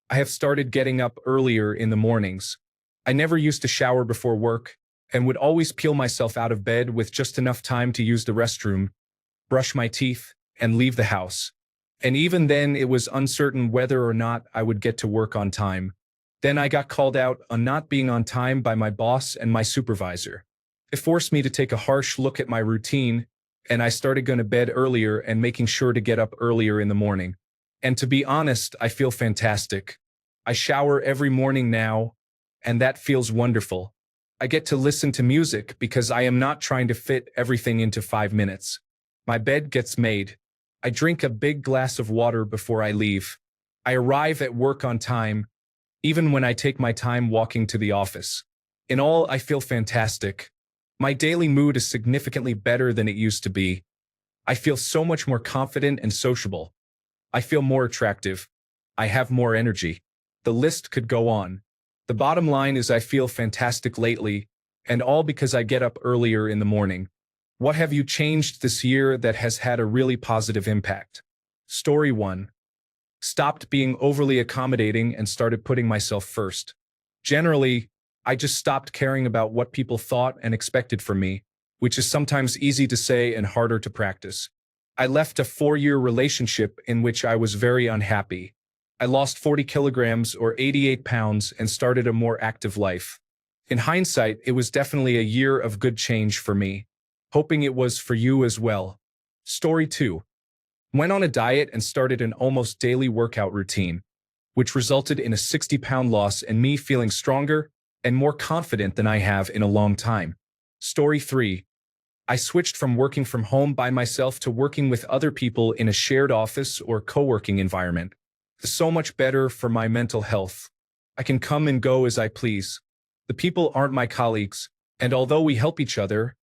I have started getting up earlier in the mornings. I never used to shower before work and would always peel myself out of bed with just enough time to use the restroom, brush my teeth, and leave the house. And even then, it was uncertain whether or not I would get to work on time. Then I got called out on not being on time by my boss and my supervisor. It forced me to take a harsh look at my routine, and I started going to bed earlier and making sure to get up earlier in the morning. And to be honest, I feel fantastic. I shower every morning now, and that feels wonderful. I get to listen to music because I am not trying to fit everything into 5 minutes. My bed gets made. I drink a big glass of water before I leave. I arrive at work on time, even when I take my time walking to the office. In all, I feel fantastic. My daily mood is significantly better than it used to be. I feel so much more confident and sociable. I feel more attractive. I have more energy. The list could go on. The bottom line is I feel fantastic lately, and all because I get up earlier in the morning. What have you changed this year that has had a really positive impact? Story 1. Stopped being overly accommodating and started putting myself first. Generally, I just stopped caring about what people thought and expected from me, which is sometimes easy to say and harder to practice. I left a 4-year relationship in which I was very unhappy. I lost 40 kilograms or 88 pounds and started a more active life. In hindsight, it was definitely a year of good change for me. Hoping it was for you as well. Story 2. Went on a diet and started an almost daily workout routine, which resulted in a 60-pound loss and me feeling stronger and more confident than I have in a long time. Story 3. I switched from working from home by myself to working with other people in a shared office or co-working environment. It's so much better for my mental health. I can come and go as I please. The people aren't my colleagues, and although we help each other,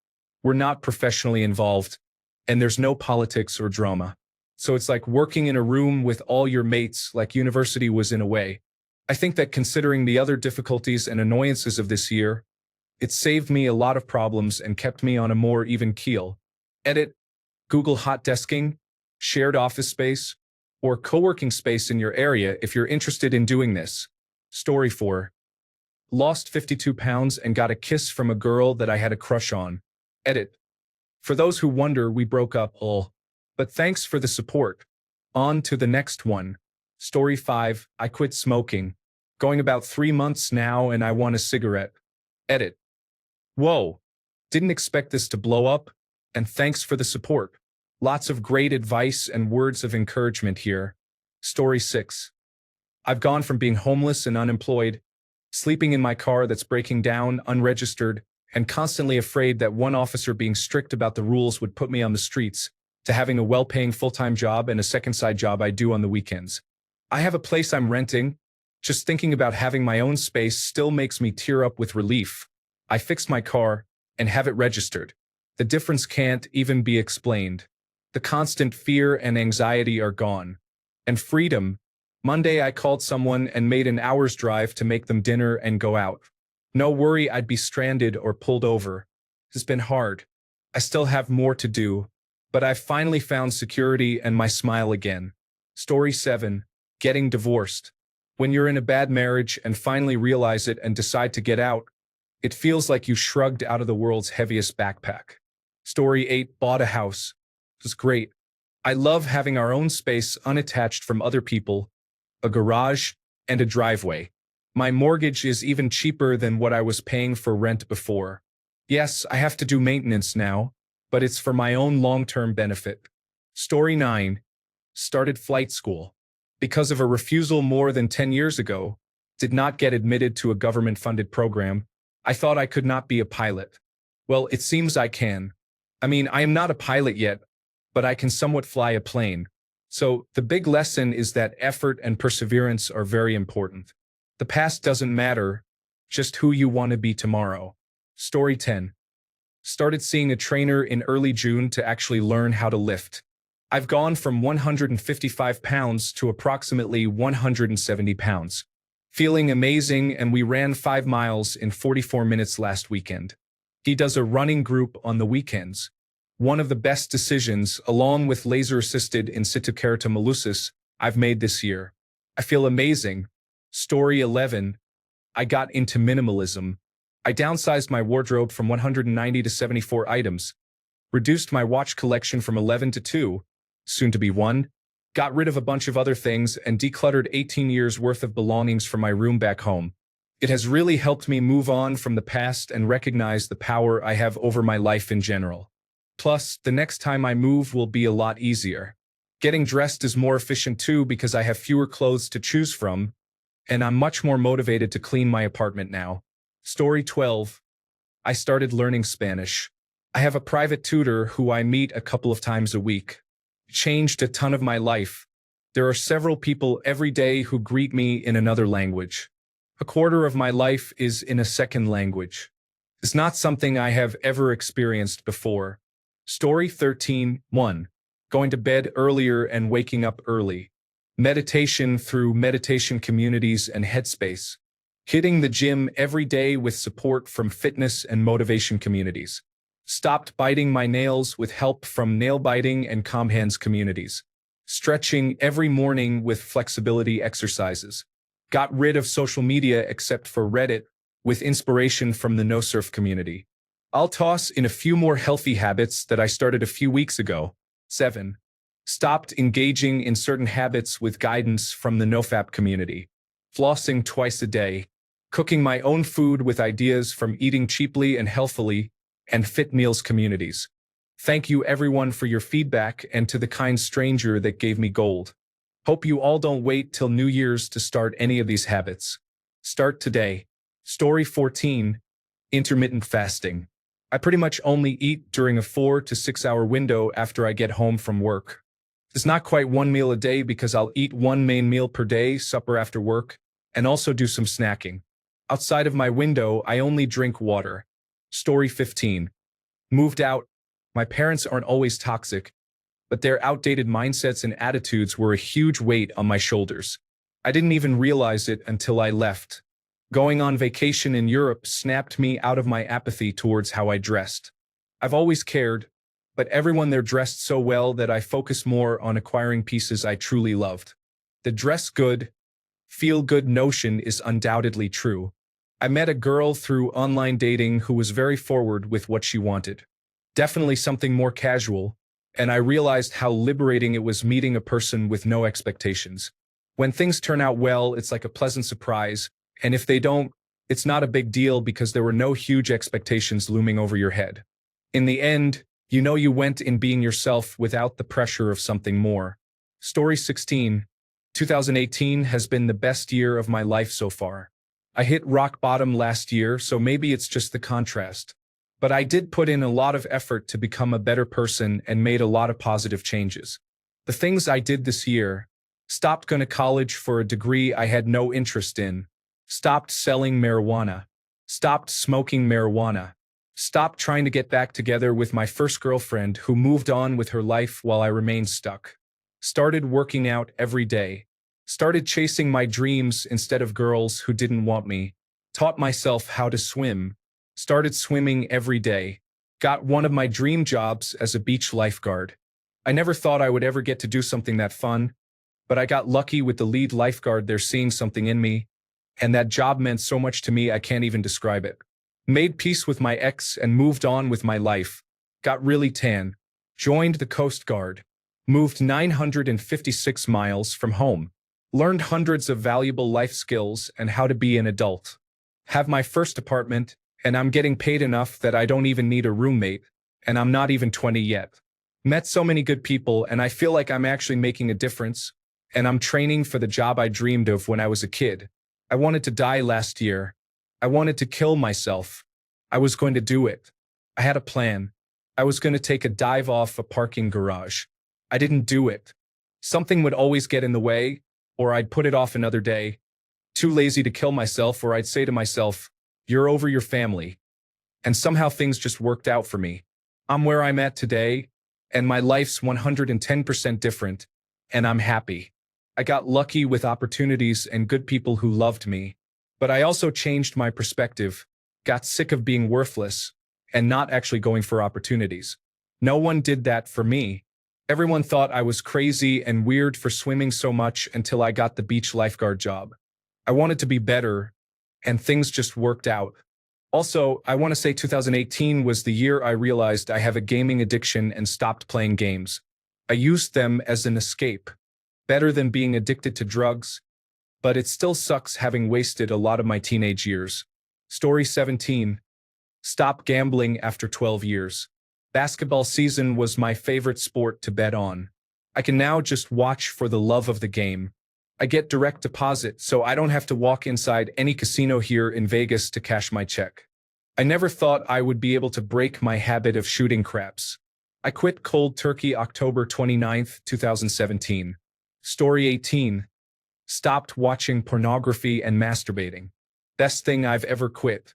we're not professionally involved, and there's no politics or drama. So it's like working in a room with all your mates, like university was in a way. I think that considering the other difficulties and annoyances of this year, it saved me a lot of problems and kept me on a more even keel. Edit. Google hot desking, shared office space, or co-working space in your area if you're interested in doing this. Story 4. Lost 52 pounds and got a kiss from a girl that I had a crush on. Edit. For those who wonder, we broke up, but thanks for the support. On to the next one. Story 5. I quit smoking. Going about 3 months now and I want a cigarette. Edit. Whoa. Didn't expect this to blow up, and thanks for the support. Lots of great advice and words of encouragement here. Story 6. I've gone from being homeless and unemployed, sleeping in my car that's breaking down, unregistered, and constantly afraid that one officer being strict about the rules would put me on the streets, to having a well-paying full-time job and a second side job I do on the weekends. I have a place I'm renting. Just thinking about having my own space still makes me tear up with relief. I fixed my car and have it registered. The difference can't even be explained. The constant fear and anxiety are gone. And freedom. Monday I called someone and made an hour's drive to make them dinner and go out. No worry I'd be stranded or pulled over. It's been hard. I still have more to do, but I've finally found security and my smile again. Story 7. Getting divorced. When you're in a bad marriage and finally realize it and decide to get out, it feels like you shrugged out of the world's heaviest backpack. Story 8. Bought a house. It was great. I love having our own space unattached from other people, a garage, and a driveway. My mortgage is even cheaper than what I was paying for rent before. Yes, I have to do maintenance now, but it's for my own long-term benefit. Story 9. Started flight school. Because of a refusal more than 10 years ago, did not get admitted to a government-funded program. I thought I could not be a pilot. Well, it seems I can. I mean, I am not a pilot yet, but I can somewhat fly a plane. So the big lesson is that effort and perseverance are very important. The past doesn't matter, just who you want to be tomorrow. Story 10. Started seeing a trainer in early June to actually learn how to lift. I've gone from 155 pounds to approximately 170 pounds. Feeling amazing, and we ran 5 miles in 44 minutes last weekend. He does a running group on the weekends. One of the best decisions, along with laser-assisted in situ keratomalysis, I've made this year. I feel amazing. Story 11. I got into minimalism. I downsized my wardrobe from 190 to 74 items, reduced my watch collection from 11 to 2, soon to be 1, got rid of a bunch of other things, and decluttered 18 years worth of belongings from my room back home. It has really helped me move on from the past and recognize the power I have over my life in general. Plus, the next time I move will be a lot easier. Getting dressed is more efficient too because I have fewer clothes to choose from, and I'm much more motivated to clean my apartment now. Story 12. I started learning Spanish. I have a private tutor who I meet a couple of times a week. Changed a ton of my life. There are several people every day who greet me in another language. A quarter of my life is in a second language. It's not something I have ever experienced before. Story 13. 1. Going to bed earlier and waking up early. Meditation through meditation communities and Headspace. Hitting the gym every day with support from fitness and motivation communities. Stopped biting my nails with help from nail biting and calm hands communities. Stretching every morning with flexibility exercises. Got rid of social media except for Reddit with inspiration from the no-surf community. I'll toss in a few more healthy habits that I started a few weeks ago. 7. Stopped engaging in certain habits with guidance from the nofap community. Flossing twice a day. Cooking my own food with ideas from Eating Cheaply and Healthfully and Fit Meals communities. Thank you everyone for your feedback and to the kind stranger that gave me gold. Hope you all don't wait till New Year's to start any of these habits. Start today. Story 14. Intermittent fasting. I pretty much only eat during a 4 to 6 hour window after I get home from work. It's not quite one meal a day because I'll eat one main meal per day, supper after work, and also do some snacking. Outside of my window, I only drink water. Story 15. Moved out. My parents aren't always toxic, but their outdated mindsets and attitudes were a huge weight on my shoulders. I didn't even realize it until I left. Going on vacation in Europe snapped me out of my apathy towards how I dressed. I've always cared, but everyone there dressed so well that I focused more on acquiring pieces I truly loved. The dress good, feel good notion is undoubtedly true. I met a girl through online dating who was very forward with what she wanted. Definitely something more casual, and I realized how liberating it was meeting a person with no expectations. When things turn out well, it's like a pleasant surprise, and if they don't, it's not a big deal because there were no huge expectations looming over your head. In the end, you know you went in being yourself without the pressure of something more. Story 16. 2018 has been the best year of my life so far. I hit rock bottom last year, so maybe it's just the contrast. But I did put in a lot of effort to become a better person and made a lot of positive changes. The things I did this year: stopped going to college for a degree I had no interest in, stopped selling marijuana, stopped smoking marijuana, stopped trying to get back together with my first girlfriend who moved on with her life while I remained stuck, started working out every day, started chasing my dreams instead of girls who didn't want me, taught myself how to swim, started swimming every day, got one of my dream jobs as a beach lifeguard. I never thought I would ever get to do something that fun, but I got lucky with the lead lifeguard there seeing something in me, and that job meant so much to me I can't even describe it. Made peace with my ex and moved on with my life, got really tan, joined the Coast Guard, moved 956 miles from home, learned hundreds of valuable life skills and how to be an adult, have my first apartment, and I'm getting paid enough that I don't even need a roommate, and I'm not even 20 yet. Met so many good people, and I feel like I'm actually making a difference, and I'm training for the job I dreamed of when I was a kid. I wanted to die last year. I wanted to kill myself. I was going to do it. I had a plan. I was going to take a dive off a parking garage. I didn't do it. Something would always get in the way, or I'd put it off another day. Too lazy to kill myself, or I'd say to myself, "You're over your family." And somehow things just worked out for me. I'm where I'm at today, and my life's 110% different, and I'm happy. I got lucky with opportunities and good people who loved me, but I also changed my perspective, got sick of being worthless, and not actually going for opportunities. No one did that for me. Everyone thought I was crazy and weird for swimming so much until I got the beach lifeguard job. I wanted to be better, and things just worked out. Also, I want to say 2018 was the year I realized I have a gaming addiction and stopped playing games. I used them as an escape, better than being addicted to drugs, but it still sucks having wasted a lot of my teenage years. Story 17. Stop gambling after 12 years. Basketball season was my favorite sport to bet on. I can now just watch for the love of the game. I get direct deposit, so I don't have to walk inside any casino here in Vegas to cash my check. I never thought I would be able to break my habit of shooting craps. I quit cold turkey October 29th, 2017. Story 18. Stopped watching pornography and masturbating. Best thing I've ever quit.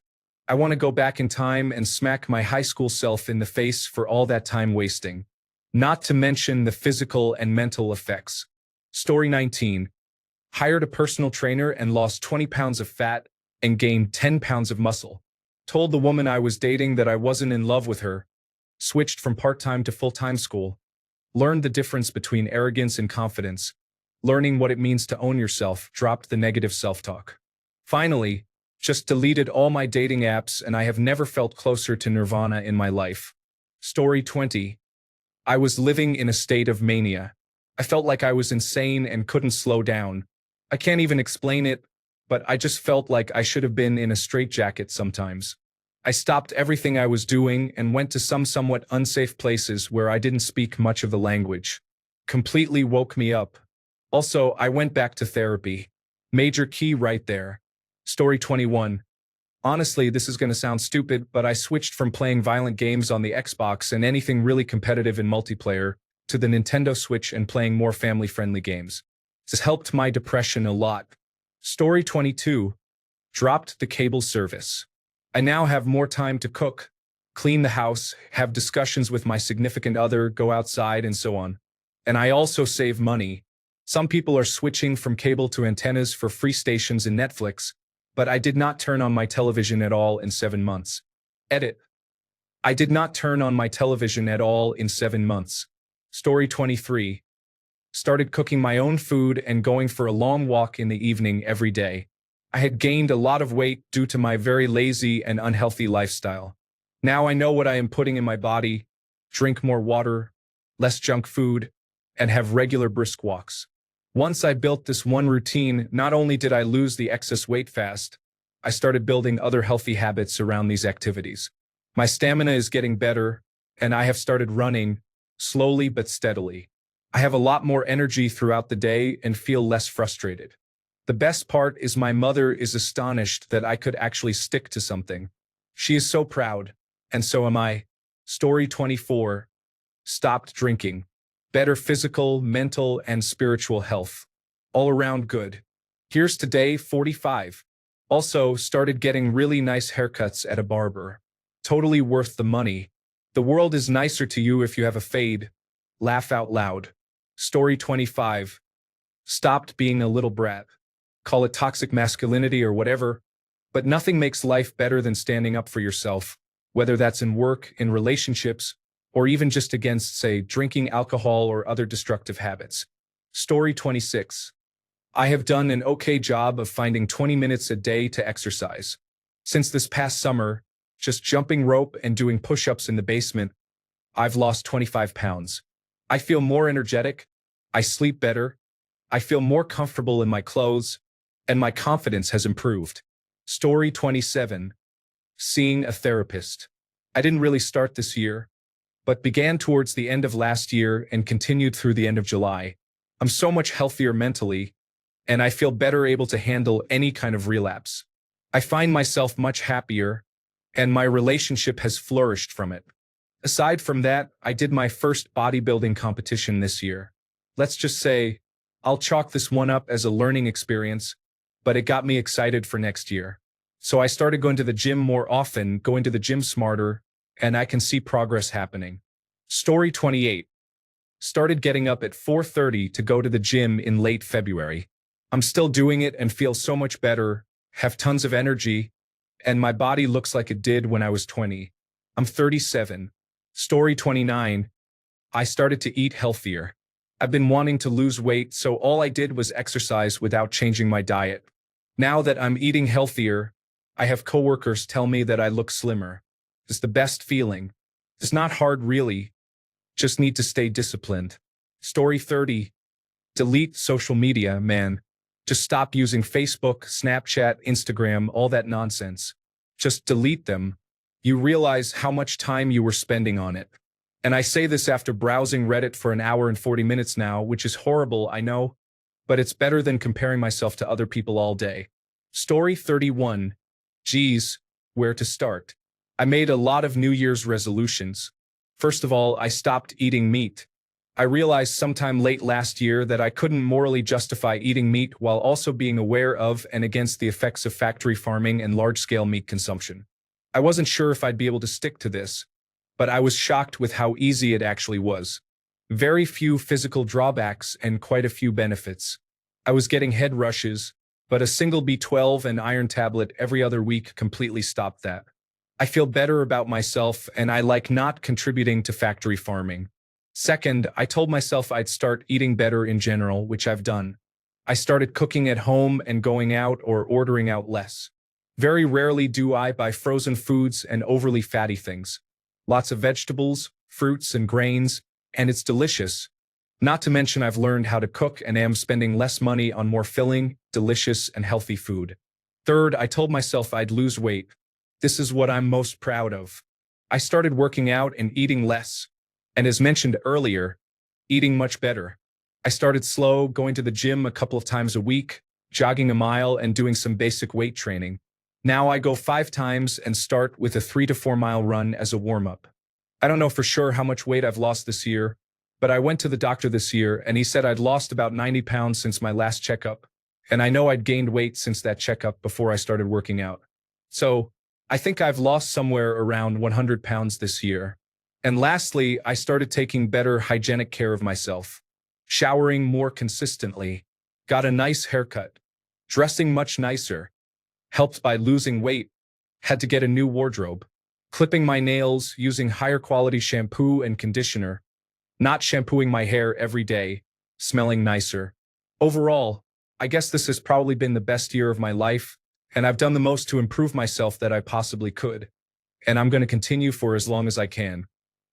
I want to go back in time and smack my high school self in the face for all that time wasting. Not to mention the physical and mental effects. Story 19. Hired a personal trainer and lost 20 pounds of fat and gained 10 pounds of muscle. Told the woman I was dating that I wasn't in love with her. Switched from part-time to full-time school. Learned the difference between arrogance and confidence. Learning what it means to own yourself, dropped the negative self-talk. Finally, just deleted all my dating apps and I have never felt closer to nirvana in my life. Story 20. I was living in a state of mania. I felt like I was insane and couldn't slow down. I can't even explain it, but I just felt like I should have been in a straitjacket sometimes. I stopped everything I was doing and went to some somewhat unsafe places where I didn't speak much of the language. Completely woke me up. Also, I went back to therapy. Major key right there. Story 21. Honestly, this is going to sound stupid, but I switched from playing violent games on the Xbox and anything really competitive in multiplayer to the Nintendo Switch and playing more family-friendly games. This helped my depression a lot. Story 22. Dropped the cable service. I now have more time to cook, clean the house, have discussions with my significant other, go outside, and so on. And I also save money. Some people are switching from cable to antennas for free stations in Netflix, but I did not turn on my television at all in 7 months. Edit. I did not turn on my television at all in 7 months. Story 23. Started cooking my own food and going for a long walk in the evening every day. I had gained a lot of weight due to my very lazy and unhealthy lifestyle. Now I know what I am putting in my body, drink more water, less junk food, and have regular brisk walks. Once I built this one routine, not only did I lose the excess weight fast, I started building other healthy habits around these activities. My stamina is getting better, and I have started running, slowly but steadily. I have a lot more energy throughout the day and feel less frustrated. The best part is my mother is astonished that I could actually stick to something. She is so proud, and so am I. Story 24. Stopped drinking. Better physical, mental, and spiritual health. All around good. Here's to day 45. Also, started getting really nice haircuts at a barber. Totally worth the money. The world is nicer to you if you have a fade. Laugh out loud. Story 25. Stopped being a little brat. Call it toxic masculinity or whatever, but nothing makes life better than standing up for yourself, whether that's in work, in relationships, or even just against, say, drinking alcohol or other destructive habits. Story 26. I have done an okay job of finding 20 minutes a day to exercise. Since this past summer, just jumping rope and doing push-ups in the basement, I've lost 25 pounds. I feel more energetic, I sleep better, I feel more comfortable in my clothes, and my confidence has improved. Story 27. Seeing a therapist. I didn't really start this year, but began towards the end of last year and continued through the end of July. I'm so much healthier mentally, and I feel better able to handle any kind of relapse. I find myself much happier, and my relationship has flourished from it. Aside from that, I did my first bodybuilding competition this year. Let's just say, I'll chalk this one up as a learning experience, but it got me excited for next year. So I started going to the gym more often, going to the gym smarter, and I can see progress happening. Story 28. Started getting up at 4:30 to go to the gym in late February. I'm still doing it and feel so much better, have tons of energy, and my body looks like it did when I was 20. I'm 37. Story 29. I started to eat healthier. I've been wanting to lose weight, so all I did was exercise without changing my diet. Now that I'm eating healthier, I have coworkers tell me that I look slimmer. It's the best feeling. It's not hard really, just need to stay disciplined. Story 30. Delete social media, man. Just stop using Facebook, Snapchat, Instagram, all that nonsense. Just delete them. You realize how much time you were spending on it. And I say this after browsing Reddit for an hour and 40 minutes now, which is horrible, I know, but it's better than comparing myself to other people all day. Story 31. Geez, where to start? I made a lot of New Year's resolutions. First of all, I stopped eating meat. I realized sometime late last year that I couldn't morally justify eating meat while also being aware of and against the effects of factory farming and large-scale meat consumption. I wasn't sure if I'd be able to stick to this, but I was shocked with how easy it actually was. Very few physical drawbacks and quite a few benefits. I was getting head rushes, but a single B12 and iron tablet every other week completely stopped that. I feel better about myself and I like not contributing to factory farming. Second, I told myself I'd start eating better in general, which I've done. I started cooking at home and going out or ordering out less. Very rarely do I buy frozen foods and overly fatty things. Lots of vegetables, fruits, and grains, and it's delicious. Not to mention I've learned how to cook and am spending less money on more filling, delicious, and healthy food. Third, I told myself I'd lose weight. This is what I'm most proud of. I started working out and eating less. And as mentioned earlier, eating much better. I started slow, going to the gym a couple of times a week, jogging a mile, and doing some basic weight training. Now I go 5 times and start with a 3 to 4 mile run as a warm-up. I don't know for sure how much weight I've lost this year, but I went to the doctor this year and he said I'd lost about 90 pounds since my last checkup, and I know I'd gained weight since that checkup before I started working out. So I think I've lost somewhere around 100 pounds this year. And lastly, I started taking better hygienic care of myself, showering more consistently, got a nice haircut, dressing much nicer, helped by losing weight, had to get a new wardrobe, clipping my nails using higher quality shampoo and conditioner, not shampooing my hair every day, smelling nicer. Overall, I guess this has probably been the best year of my life, and I've done the most to improve myself that I possibly could. And I'm going to continue for as long as I can.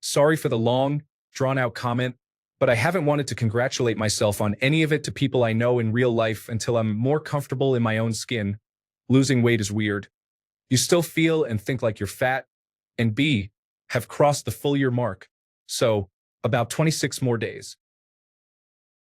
Sorry for the long, drawn-out comment, but I haven't wanted to congratulate myself on any of it to people I know in real life until I'm more comfortable in my own skin. Losing weight is weird. You still feel and think like you're fat, and B, have crossed the full year mark. So, about 26 more days.